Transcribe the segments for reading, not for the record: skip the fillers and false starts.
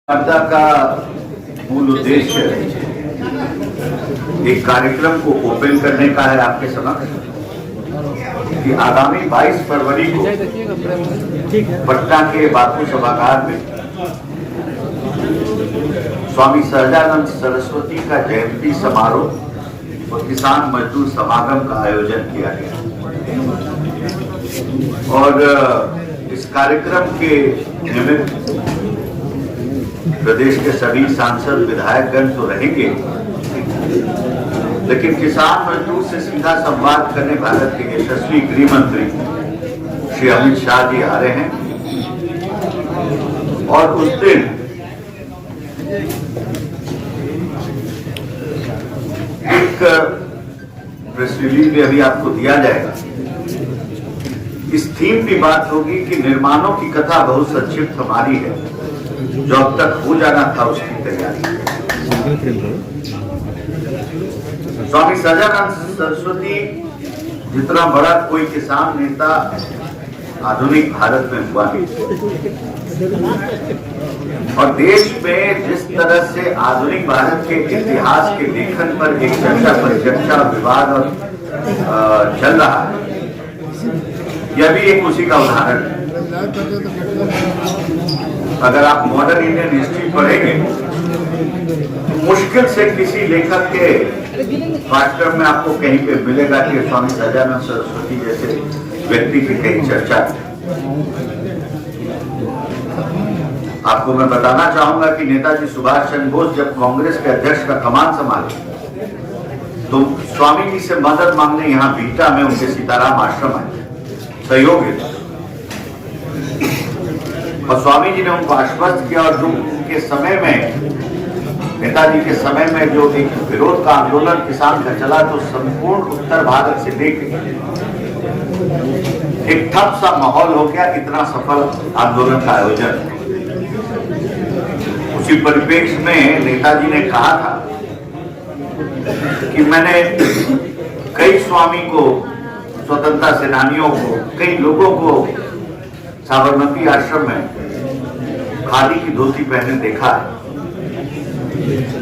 वार्ता का मूल उद्देश्य एक कार्यक्रम को ओपन करने का है आपके समक्ष कि आगामी 22 फरवरी को पटना के बापू सभागार में स्वामी सहजानंद सरस्वती का जयंती समारोह और किसान मजदूर समागम का आयोजन किया गया और इस कार्यक्रम के निमित्त प्रदेश के सभी सांसद विधायकगण तो रहेंगे, लेकिन किसान मजदूर से सीधा संवाद करने भारत के यशस्वी गृह मंत्री श्री अमित शाह जी आ रहे हैं। और उस दिन एक प्रेस रिलीज भी अभी आपको दिया जाएगा। इस थीम की बात होगी कि निर्माणों की कथा बहुत संक्षिप्त हमारी है, जो अब तक हो जाना था उसकी तैयारी। स्वामी सहजानंद सरस्वती जितना बड़ा कोई किसान नेता आधुनिक भारत में हुआ है और देश में जिस तरह से आधुनिक भारत के इतिहास के लेखन पर एक चर्चा परिचर्चा विवाद और चल रहा है, यह भी एक उसी का उदाहरण है। अगर आप मॉडर्न इंडियन हिस्ट्री पढ़ेंगे तो मुश्किल से किसी लेखक के पाठ्यक्रम में आपको कहीं पे मिलेगा कि स्वामी सहजानंद सरस्वती जैसे व्यक्ति की कहीं चर्चा। आपको मैं बताना चाहूंगा कि नेताजी सुभाष चंद्र बोस जब कांग्रेस के अध्यक्ष का कमान संभाले तो स्वामी जी से मदद मांगने यहाँ बीटा में उनके सीताराम आश्रम आए, सहयोग है। और स्वामी जी ने उनको आश्वस्त किया और जो उनके समय में नेताजी के समय में जो एक विरोध का आंदोलन किसान का चला तो संपूर्ण उत्तर भारत से लेकर एक ठप सा माहौल हो गया। इतना सफल आंदोलन का आयोजन, उसी परिप्रेक्ष्य में नेताजी ने कहा था कि मैंने कई स्वामी को, स्वतंत्रता सेनानियों को, कई लोगों को साबरमती आश्रम में खादी की धोती पहने देखा है,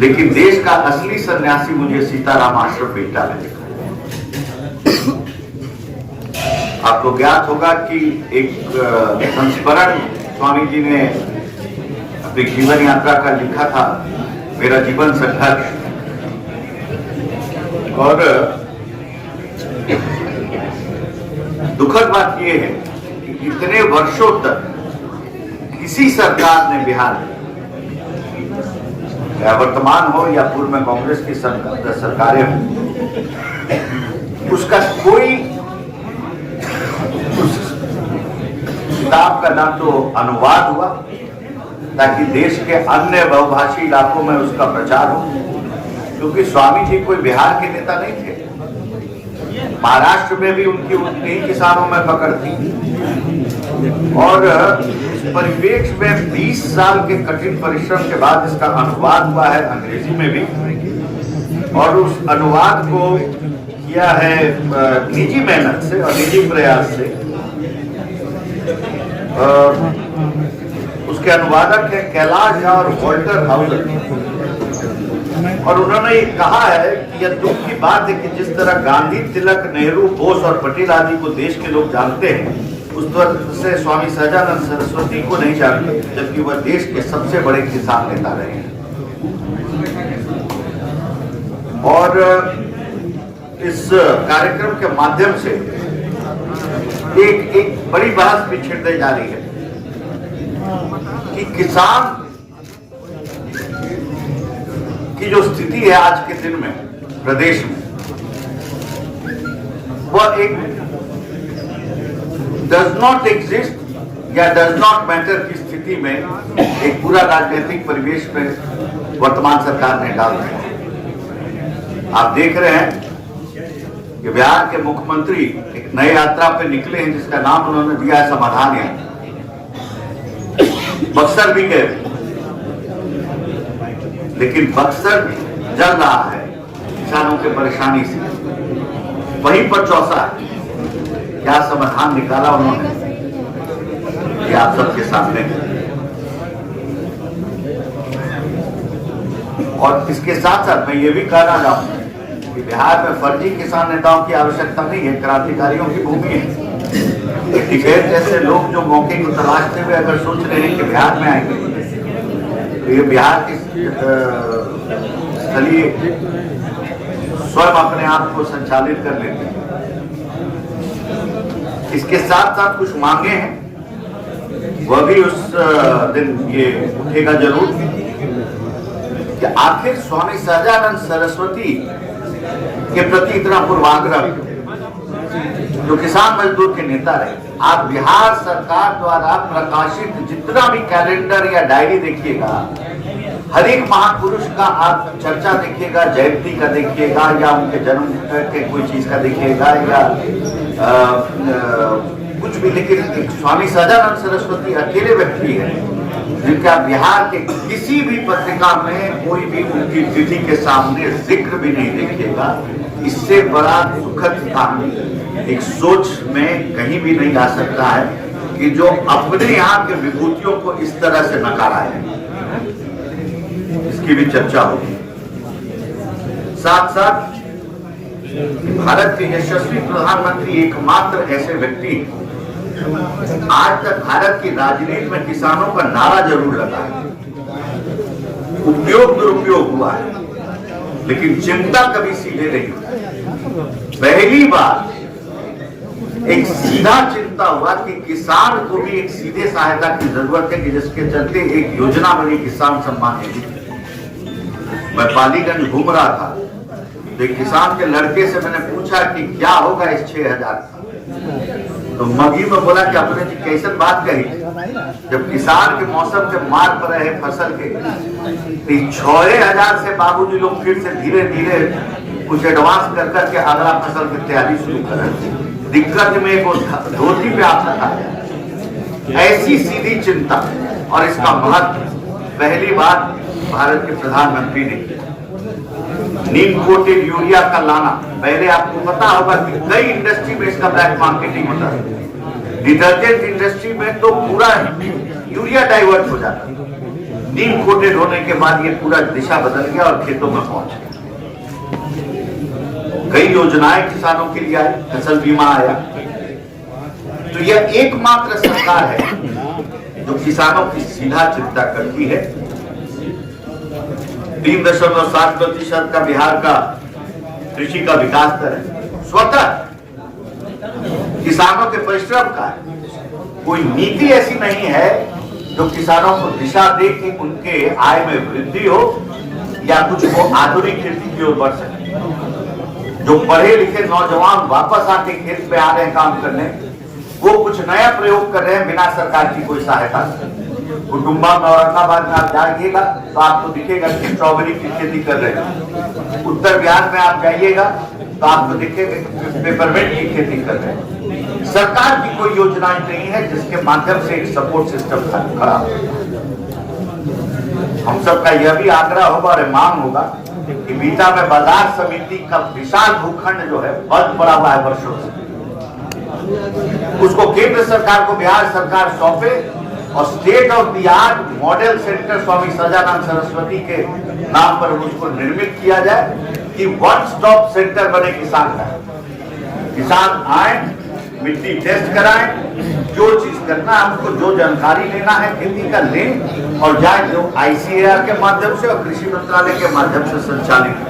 लेकिन देश का असली सन्यासी मुझे सीताराम आश्रम बेटा में देखा। आपको ज्ञात होगा कि एक संस्मरण स्वामी जी ने अपनी जीवन यात्रा का लिखा था, मेरा जीवन संघर्ष। और दुखद बात यह है कि इतने वर्षों तक किसी सरकार ने बिहार में, या वर्तमान हो या पूर्व में कांग्रेस की सरकारें हो, उसका कोई उस किताब का ना तो अनुवाद हुआ ताकि देश के अन्य बहुभाषी इलाकों में उसका प्रचार हो, क्योंकि स्वामी जी कोई बिहार के नेता नहीं थे। महाराष्ट्र में भी उनकी उतनी किसानों में पकड़ थी और इस परिप्रेक्ष्य में 20 साल के कठिन परिश्रम के बाद इसका अनुवाद हुआ है अंग्रेजी में भी, और उस अनुवाद को किया है निजी मेहनत से और निजी प्रयास से। उसके अनुवादक है कैलाश झा और वॉल्टर हाउजर, और उन्होंने ये कहा है कि यह दुख की बात है कि जिस तरह गांधी, तिलक, नेहरू, बोस और पटेल आदि को देश के लोग जानते हैं, उस तरह से स्वामी सहजानंद सरस्वती को नहीं जानते, जबकि वह देश के सबसे बड़े किसान नेता रहे हैं। और इस कार्यक्रम के माध्यम से एक बड़ी बहस भी छिड़ जा रही है कि किसान की जो स्थिति है आज के दिन में प्रदेश में, वह एक डज नॉट एग्जिस्ट या डज नॉट मैटर की स्थिति में एक पूरा राजनीतिक परिवेश में वर्तमान सरकार ने डाल दिया। आप देख रहे हैं कि बिहार के मुख्यमंत्री एक नई यात्रा पे निकले हैं जिसका नाम उन्होंने दिया है समाधान यात्रा। बक्सर भी गए, लेकिन बक्सर जल रहा है किसानों के परेशानी से, वहीं पर चौसा है। क्या समाधान निकाला उन्होंने, ये आप सबके सामने है। और इसके साथ साथ मैं ये भी कहना चाहूंगा कि बिहार में फर्जी किसान नेताओं की आवश्यकता नहीं है, क्रांतिकारियों की भूमि है। टिकैत जैसे लोग जो मौके को तलाशते हुए अगर सोच रहे हैं कि बिहार में आएंगे, तो ये बिहार के स्थलीय स्वयं अपने आप को संचालित कर लेते हैं। इसके साथ साथ कुछ मांगे हैं, वह भी उस दिन ये उठेगा जरूर कि आखिर स्वामी सहजानंद सरस्वती के प्रति इतना पूर्वाग्रह, जो किसान मजदूर के नेता रहे, आप बिहार सरकार द्वारा प्रकाशित जितना भी कैलेंडर या डायरी देखिएगा, हर एक महापुरुष का आप चर्चा देखिएगा, जयंती का देखिएगा, या उनके जन्म के कोई चीज का देखिएगा, या कुछ भी, लेकिन एक स्वामी सहजानंद सरस्वती अकेले व्यक्ति है जिनका बिहार के किसी भी पत्रिका में कोई भी उनकी तिथि के सामने जिक्र भी नहीं देखिएगा। इससे बड़ा दुखद कहानी एक सोच में कहीं भी नहीं आ सकता है कि जो अपने यहाँ के विभूतियों को इस तरह से नकारा है। इसकी भी चर्चा होगी। साथ साथ भारत के यशस्वी प्रधानमंत्री एकमात्र ऐसे व्यक्ति, आज तक भारत की राजनीति में किसानों का नारा जरूर लगा है, उपयोग दुरुपयोग हुआ है, लेकिन चिंता कभी सीधे नहीं हुई। पहली बार एक सीधा चिंता हुआ कि किसान को भी एक सीधे सहायता की जरूरत है, कि जिसके चलते एक योजना बनी किसान सम्मान निधि। मैं पालीगंज घूम रहा था, तो एक किसान के लड़के से मैंने पूछा कि क्या होगा इस 6,000 का, तो मगी में बोला कि अपने जी कैसे बात कही, जब किसान के मौसम के मार पर रहे फसल के, 6,000 से बाबूजी लोग फिर से धीरे धीरे कुछ एडवांस कर करके अगला फसल की तैयारी शुरू करें। दिक्कत में एक धोती पे आप लगा, ऐसी सीधी चिंता और इसका महत्व पहली बार भारत के प्रधानमंत्री ने किया। नीम कोटेड यूरिया का लाना, पहले आपको पता होगा कि कई इंडस्ट्री में इसका ब्लैक मार्केटिंग होता है। डिटर्जेंट इंडस्ट्री में तो पूरा यूरिया डाइवर्ट हो जाता है। नीम कोटेड होने के बाद ये पूरा दिशा बदल गया और खेतों में पहुंच गया। कई योजनाएं किसानों के लिए आई, फसल बीमा आया। तो यह एकमात्र सरकार है जो किसानों की सीधा चिंता करती है। 3.7% का बिहार का कृषि का विकास दर है, स्वतः किसानों के परिश्रम का है। कोई नीति ऐसी नहीं है जो किसानों को दिशा दे कि उनके आय में वृद्धि हो या कुछ वो आधुनिक खेती की ओर बढ़ सके। जो पढ़े लिखे नौजवान वापस आके खेत पे आ रहे हैं काम करने, वो कुछ नया प्रयोग कर रहे हैं बिना सरकार की कोई सहायता से। कुटुंबा में औरंगाबाद में आप जाइएगा तो आपको दिखेगा कि स्ट्रॉबेरी की खेती कर रहे हैं। उत्तर बिहार में आप जाइएगा तो आपको दिखेगा पेपरमेंट की खेती कर रहे हैं। सरकार की कोई योजनाएं नहीं है जिसके माध्यम से एक सपोर्ट सिस्टम खड़ा हो। हम सबका यह भी आग्रह होगा और मांग होगा कि बीटा में बाजार समिति का विशाल भूखंड जो है बहुत बड़ा हुआ है वर्षों से, उसको केंद्र सरकार को बिहार सरकार सौंपे और state of the art model centre Swami Sahajanand Saraswati के नाम पर उसको निर्मित किया जाए कि वन स्टॉप सेंटर बने किसान का। किसान आए, मिट्टी टेस्ट कराएं, जो चीज करना है हमको, जो जानकारी लेना है खेती का लें और जाए, जो ICAR के माध्यम से और कृषि मंत्रालय के माध्यम से संचालित है।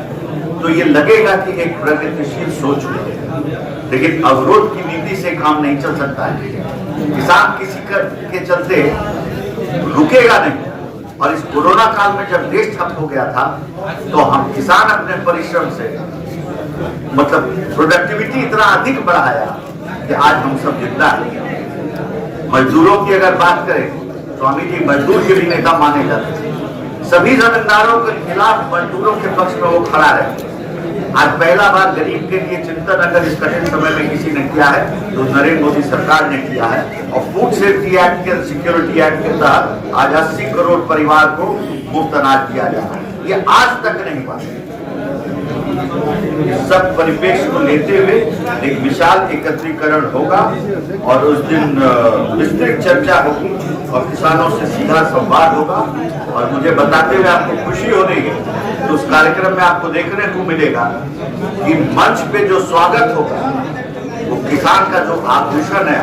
तो ये लगेगा कि एक प्रगतिशील सोच है, लेकिन अवरोध की नीति से काम नहीं चल सकता है। किसान किसी के चलते रुकेगा नहीं। और इस कोरोना काल में जब देश ठप हो गया था तो हम किसान अपने परिश्रम से मतलब प्रोडक्टिविटी इतना अधिक बढ़ाया कि आज हम सब जिंदा हैं। मजदूरों की अगर बात करें, स्वामी जी मजदूर के भी नेता माने जाते हैं। सभी जमींदारों के खिलाफ मजदूरों के पक्ष में वो खड़ा रहे। आज पहला बार गरीब के लिए चिंतन अगर इस कठिन समय में किसी ने किया है तो नरेंद्र मोदी सरकार ने किया है। और फूड सेफ्टी एक्ट के, सिक्योरिटी एक्ट के तहत आज 80 करोड़ परिवार को मुफ्त अनाज दिया जा रहा है। ये आज तक नहीं हुआ। सब परिप्रेक्ष्य को लेते हुए एक विशाल एकत्रीकरण होगा और उस दिन विस्तृत चर्चा होगी और किसानों से सीधा संवाद होगा। और मुझे बताते हुए आपको खुशी हो रही है, उस कार्यक्रम में आपको देखने को मिलेगा कि मंच पे जो स्वागत होगा वो किसान का जो आभूषण है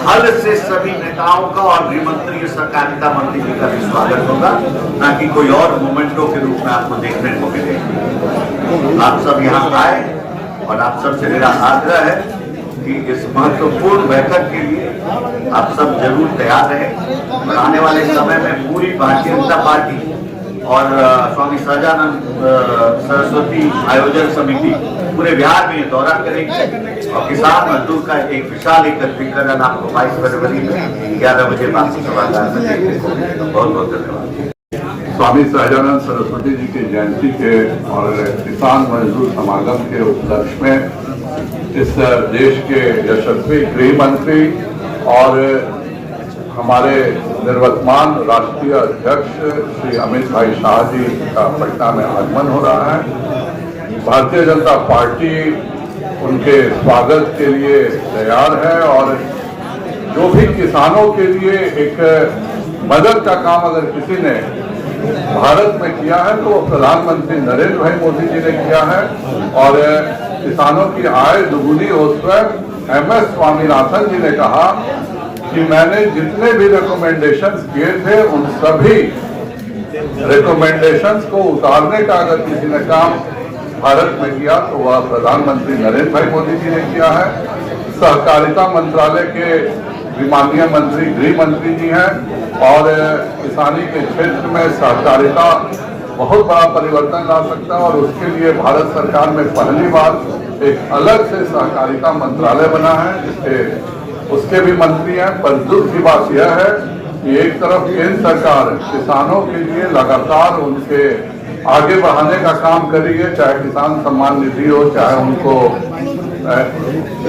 हल से सभी नेताओं का और गृह मंत्री और सहकारिता मंत्री जी का भी स्वागत होगा, ना कि कोई और मोमेंटों के रूप में आपको देखने को मिलेगा। आप सब यहाँ आए और आप सबसे मेरा आग्रह है कि इस महत्वपूर्ण बैठक के लिए आप सब जरूर तैयार रहें और आने वाले समय में पूरी भारतीय जनता पार्टी और स्वामी सहजानंद सरस्वती आयोजन समिति पूरे बिहार में दौरा करेगी और किसान मजदूर का एक विशाल एकत्रीकरण आपको 22 फरवरी में 11 बजे बाकी सभागार में देखने को मिलेगा। बहुत बहुत धन्यवाद। स्वामी सहजानंद सरस्वती जी की जयंती के और किसान मजदूर समागम के उपलक्ष्य में इस देश के यशस्वी गृह मंत्री और हमारे निवर्तमान राष्ट्रीय अध्यक्ष श्री अमित भाई शाह जी का पटना में आगमन हो रहा है। भारतीय जनता पार्टी उनके स्वागत के लिए तैयार है और जो भी किसानों के लिए एक मदद का काम अगर किसी ने भारत में किया है तो वो प्रधानमंत्री नरेंद्र भाई मोदी जी ने किया है। और किसानों की आय दुगुनी हो स्वयं MS स्वामीनाथन जी ने कहा कि मैंने जितने भी रिकमेंडेशंस किए थे उन सभी रिकमेंडेशंस को उतारने का अगर किसी ने काम भारत में किया तो वह प्रधानमंत्री नरेंद्र भाई मोदी जी ने किया है। सहकारिता मंत्रालय के माननीय मंत्री गृह मंत्री जी हैं और किसानी के क्षेत्र में सहकारिता बहुत बड़ा परिवर्तन ला सकता है और उसके लिए भारत सरकार में पहली बार एक अलग से सहकारिता मंत्रालय बना है उसके भी मंत्री हैं। पर दुख की बात यह है कि एक तरफ केंद्र सरकार किसानों के लिए लगातार उनके आगे बढ़ाने का काम कर रही है, चाहे किसान सम्मान निधि हो, चाहे उनको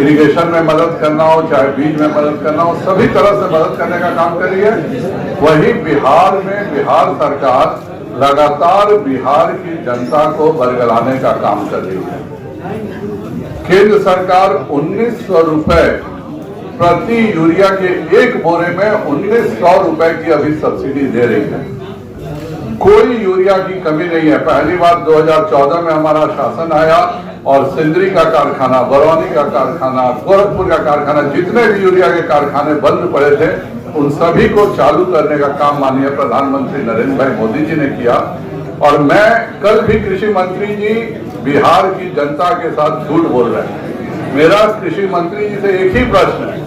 इरिगेशन में मदद करना हो, चाहे बीज में मदद करना हो, सभी तरह से मदद करने का काम कर रही है। वही बिहार में बिहार सरकार लगातार बिहार की जनता को बरगलाने का काम कर रही है। केंद्र सरकार 1900 रुपए प्रति यूरिया के एक बोरे में 1900 रुपए की अभी सब्सिडी दे रही है। कोई यूरिया की कमी नहीं है। पहली बार 2014 में हमारा शासन आया और सिंदरी का कारखाना, बरौनी का कारखाना, गोरखपुर का कारखाना, जितने भी यूरिया के कारखाने बंद पड़े थे उन सभी को चालू करने का काम माननीय प्रधानमंत्री नरेंद्र भाई मोदी जी ने किया। और मैं कल भी कृषि मंत्री जी बिहार की जनता के साथ झूठ बोल रहे हैं। मेरा कृषि मंत्री जी से एक ही प्रश्न है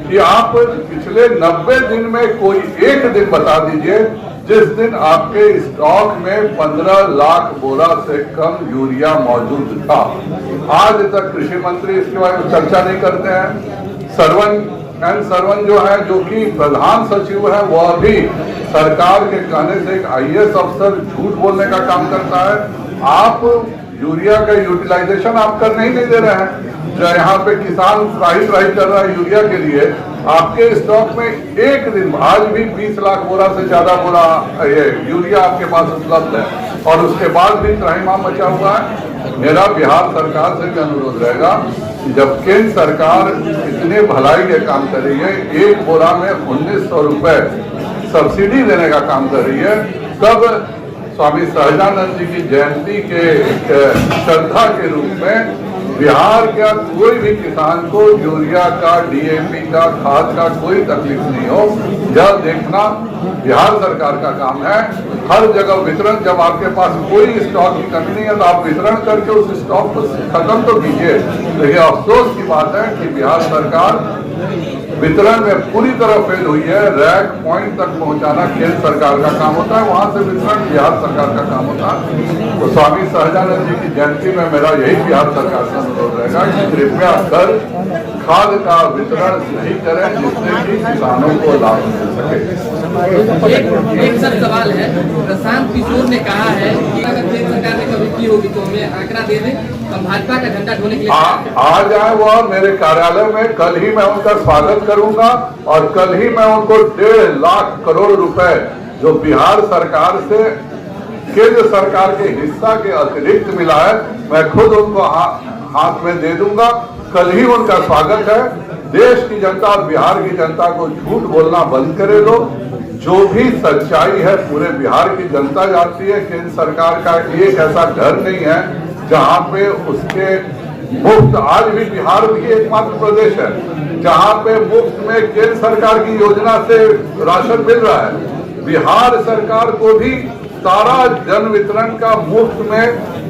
कि आप पिछले 90 दिन में कोई एक दिन बता दीजिए जिस दिन आपके स्टॉक में 15 लाख बोरा से कम यूरिया मौजूद था। आज तक कृषि मंत्री इसके बारे में चर्चा नहीं करते हैं। सरवन जो है, जो कि प्रधान सचिव है, वह भी सरकार के कहने से एक IAS अफसर झूठ बोलने का काम करता है। आप यूरिया का यूटिलाइजेशन आप करने ही नहीं दे रहे हैं। जो यहाँ पे किसान त्राही कर रहा है यूरिया के लिए, आपके स्टॉक में एक दिन आज भी 20 लाख बोरा से ज्यादा बोरा ये यूरिया आपके पास उपलब्ध है और उसके बाद भी त्राहिमाम मचा हुआ है। मेरा बिहार सरकार से भी अनुरोध रहेगा कि जब केंद्र सरकार इतने भलाई के काम कर रही है, एक बोरा में 1900 रुपए सब्सिडी देने का काम कर रही है, तब स्वामी सहजानंद जी की जयंती के श्रद्धा के रूप में बिहार का कोई भी किसान को यूरिया का, DAP का, खाद का कोई तकलीफ नहीं हो, यह देखना बिहार सरकार का काम है। हर जगह वितरण, जब आपके पास कोई स्टॉक की कमी नहीं है तो आप वितरण करके उस स्टॉक को खत्म तो कीजिए। लेकिन अफसोस की बात है कि बिहार सरकार वितरण में पूरी तरह फेल हुई है। रैक पॉइंट तक पहुंचाना केंद्र सरकार का काम होता है, वहां से वितरण बिहार सरकार का काम होता है। तो स्वामी सहजानंद जी की जयंती में मेरा यही बिहार सरकार से अनुरोध रहेगा कि कृपया कर खाद का वितरण सही करें जिससे कि किसानों को लाभ मिल सके। एक सर सवाल है, प्रशांत किशोर ने कहा है कि अगर केंद्र सरकार ने कभी की होगी तो हमें आंकड़ा दे दें, हम भाजपा का झंडा ढोने के लिए आ जाए वह मेरे कार्यालय में। कल ही मैं उनका स्वागत करूंगा और कल ही मैं उनको 1.5 लाख करोड़ रुपए जो बिहार सरकार से केंद्र सरकार के हिस्सा के अतिरिक्त मिला है, मैं खुद उनको हाथ में दे दूंगा। कल ही उनका स्वागत है। देश की जनता और बिहार की जनता को झूठ बोलना बंद करे लोग। जो भी सच्चाई है पूरे बिहार की जनता जानती है। केंद्र सरकार का एक ऐसा घर नहीं है जहां पे उसके मुफ्त, आज भी बिहार भी एकमात्र प्रदेश है जहां पे मुफ्त में केंद्र सरकार की योजना से राशन मिल रहा है। बिहार सरकार को भी सारा जन वितरण का मुफ्त में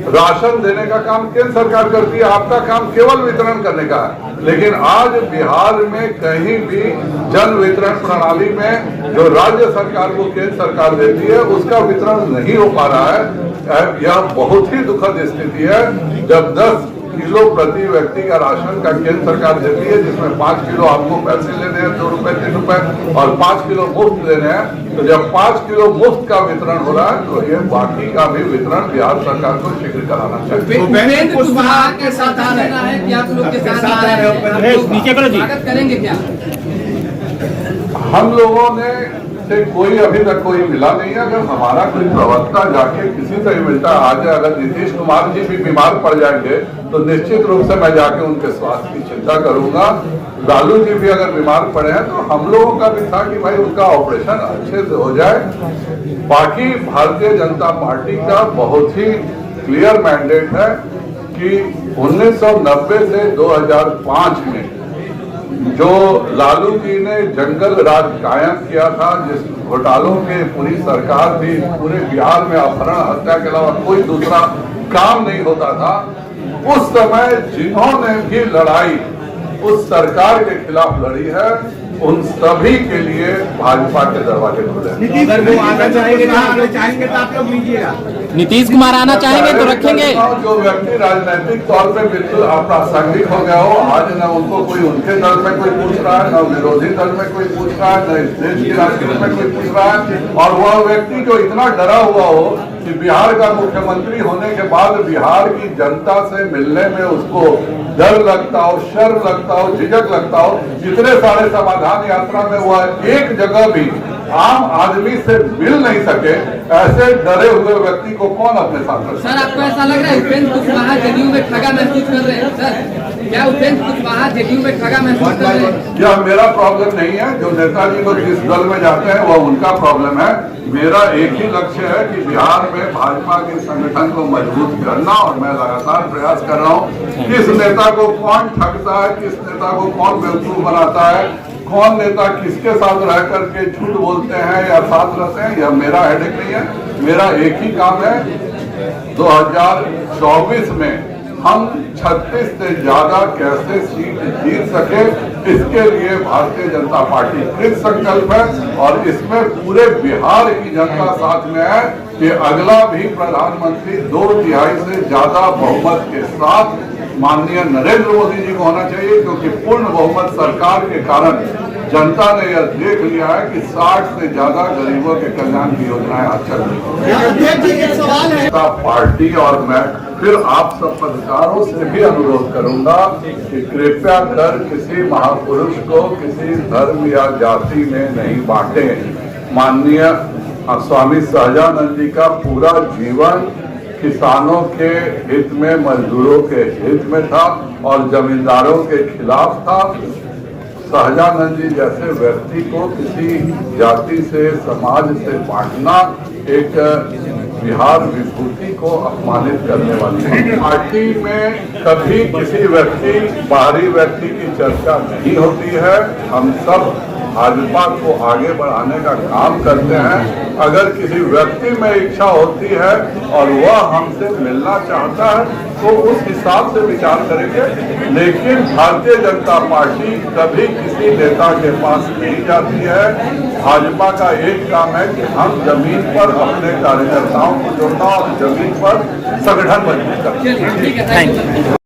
राशन देने का काम केंद्र सरकार करती है। आपका काम केवल वितरण करने का है। लेकिन आज बिहार में कहीं भी जन वितरण प्रणाली में जो राज्य सरकार को केंद्र सरकार देती है उसका वितरण नहीं हो पा रहा है। यह बहुत ही दुखद स्थिति है जब 10 किलो प्रति व्यक्ति का राशन का केंद्र सरकार देती है, जिसमें 5 किलो आपको पैसे लेने हैं, 2 रुपए 3 रुपए, और 5 किलो मुफ्त लेने हैं। तो जब 5 किलो मुफ्त का वितरण हो रहा है तो ये बाकी का भी वितरण बिहार सरकार को शीघ्र कराना चाहिए। उपेंद्र कुशवाहा के साथ आना है कि आप लोग के साथ आ रहे हैं, स्वागत करेंगे क्या? हम लोगों ने से कोई अभी तक कोई मिला नहीं है। अगर हमारा कोई प्रवक्ता जाके किसी से ही मिलता है, आज अगर नीतीश कुमार जी भी बीमार पड़ जाएंगे तो निश्चित रूप से मैं जाके उनके स्वास्थ्य की चिंता करूंगा। लालू जी भी अगर बीमार पड़े हैं तो हम लोगों का भी था कि भाई उनका ऑपरेशन अच्छे से हो जाए। बाकी भारतीय जनता पार्टी का बहुत ही क्लियर मैंडेट है कि 1990 से 2005 में जो लालू जी ने जंगल राज कायम किया था, जिस घोटालों के पूरी सरकार थी, पूरे बिहार में अपहरण हत्या के अलावा कोई दूसरा काम नहीं होता था, उस समय जिन्होंने भी लड़ाई उस सरकार के खिलाफ लड़ी है उन सभी के लिए भाजपा के दरवाजे खुले। नीतीश कुमार आना चाहेंगे तो रखेंगे। जो व्यक्ति राजनीतिक तौर पे बिल्कुल अप्रासंगिक हो गया हो, आज न उनको कोई उनके दल में कोई पूछ रहा है, न विरोधी दल में कोई पूछ रहा है, न इस देश की राजनीति में कोई पूछ रहा है, और वह व्यक्ति जो इतना डरा हुआ हो कि बिहार का मुख्यमंत्री होने के बाद बिहार की जनता से मिलने में उसको डर लगता हो, शर्म लगता हो, झिझक लगता हो, इतने सारे समाधान यात्रा में वह एक जगह भी आम आदमी से मिल नहीं सके, ऐसे डरे हुए व्यक्ति को कौन अपने साथ रखे? सर, आपको ऐसा लग रहा है उपेंद्र कुशवाहा जदयू में ठगा महसूस कर रहे हैं? सर, क्या उपेंद्र कुशवाहा जदयू में ठगा महसूस कर रहे हैं? यह मेरा प्रॉब्लम नहीं है। जो नेताजी लोग जिस दल में जाते हैं वह उनका प्रॉब्लम है। मेरा एक ही लक्ष्य है कि बिहार में भाजपा के संगठन को मजबूत करना, और मैं लगातार प्रयास कर रहा हूँ। किस नेता को कौन ठगता है, किस नेता को कौन बेवकूफ बनाता है, कौन नेता किसके साथ रह करके झूठ बोलते हैं या साथ रहते हैं, यह मेरा हेडेक नहीं है। मेरा एक ही काम है, 2024 में हम 36 से ज्यादा कैसे सीट जीत सके, इसके लिए भारतीय जनता पार्टी कृत संकल्प है, और इसमें पूरे बिहार की जनता साथ में है कि अगला भी प्रधानमंत्री 2/3 से ज्यादा बहुमत के साथ माननीय नरेंद्र मोदी जी को होना चाहिए, क्योंकि पूर्ण बहुमत सरकार के कारण जनता ने यह देख लिया है कि 60 से ज्यादा गरीबों के कल्याण की योजनाएं आज चल रही है। पार्टी और मैं फिर आप सब पत्रकारों से भी अनुरोध करूंगा कि कृपया कर किसी महापुरुष को किसी धर्म या जाति में नहीं बांटे। माननीय स्वामी सहजानंद जी का पूरा जीवन किसानों के हित में, मजदूरों के हित में था और जमींदारों के खिलाफ था। सहजानंद जी जैसे व्यक्ति को किसी जाति से, समाज से बांटना एक बिहार विभूति को अपमानित करने वाली है। पार्टी में कभी किसी व्यक्ति, बाहरी व्यक्ति की चर्चा नहीं होती है। हम सब भाजपा को आगे बढ़ाने का काम करते हैं। अगर किसी व्यक्ति में इच्छा होती है और वह हमसे मिलना चाहता है तो उस हिसाब से विचार करेंगे, लेकिन भारतीय जनता पार्टी कभी किसी नेता के पास नहीं जाती है। भाजपा का एक काम है कि हम जमीन पर अपने कार्यकर्ताओं को जोड़ना और जमीन पर संगठन मजबूत करना।